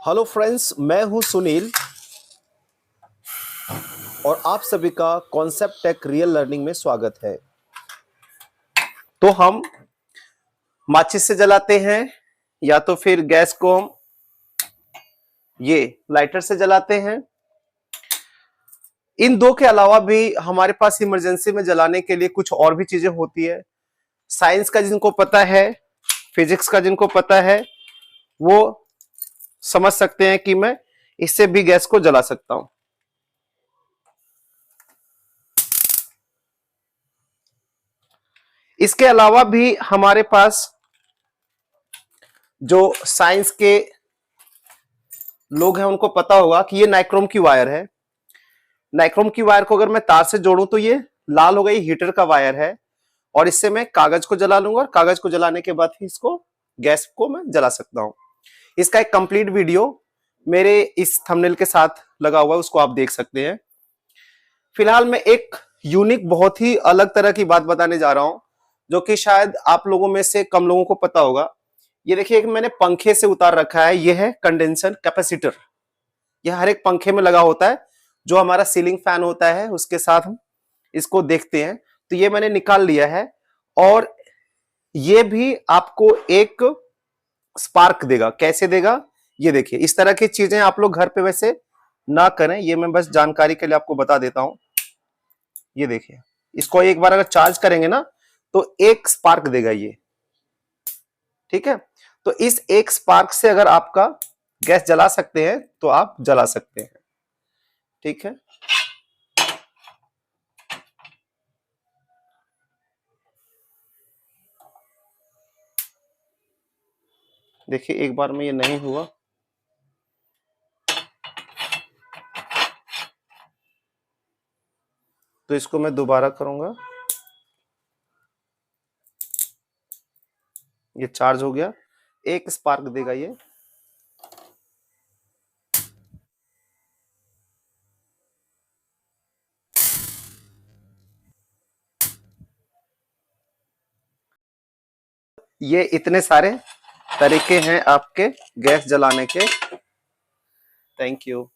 Hello friends, मैं हूं सुनील और आप सभी का कॉन्सेप्ट टेक रियल लर्निंग में स्वागत है। तो हम माचिस से जलाते हैं या तो फिर गैस को हम ये लाइटर से जलाते हैं। इन दो के अलावा भी हमारे पास इमरजेंसी में जलाने के लिए कुछ और भी चीजें होती है। साइंस का जिनको पता है, फिजिक्स का जिनको पता है, वो समझ सकते हैं कि मैं इससे भी गैस को जला सकता हूं। इसके अलावा भी हमारे पास जो साइंस के लोग हैं उनको पता होगा कि ये नाइक्रोम की वायर है। नाइक्रोम की वायर को अगर मैं तार से जोड़ूं तो ये लाल हो गई, हीटर का वायर है और इससे मैं कागज को जला लूंगा और कागज को जलाने के बाद ही इसको गैस को मैं जला सकता हूं। इसका एक कंप्लीट वीडियो मेरे इस थंबनेल के साथ लगा हुआ है, उसको आप देख सकते हैं। फिलहाल मैं एक यूनिक, बहुत ही अलग तरह की बात बताने जा रहा हूं जो कि शायद आप लोगों में से कम लोगों को पता होगा। ये देखिए कि मैंने पंखे से उतार रखा है, ये है कंडेंसर कैपेसिटर। यह हर एक पंखे में लगा होता है, जो हमारा सीलिंग फैन होता है उसके साथ हम इसको देखते हैं। तो ये मैंने निकाल लिया है और ये भी आपको एक स्पार्क देगा। कैसे देगा ये देखिए। इस तरह की चीजें आप लोग घर पे वैसे ना करें, ये मैं बस जानकारी के लिए आपको बता देता हूं। ये देखिए, इसको एक बार अगर चार्ज करेंगे ना तो एक स्पार्क देगा ये, ठीक है। तो इस एक स्पार्क से अगर आपका गैस जला सकते हैं तो आप जला सकते हैं, ठीक है। देखिए एक बार में ये नहीं हुआ, तो इसको मैं दोबारा करूंगा। ये चार्ज हो गया, एक स्पार्क देगा ये। ये इतने सारे तरीके हैं आपके गैस जलाने के। Thank you.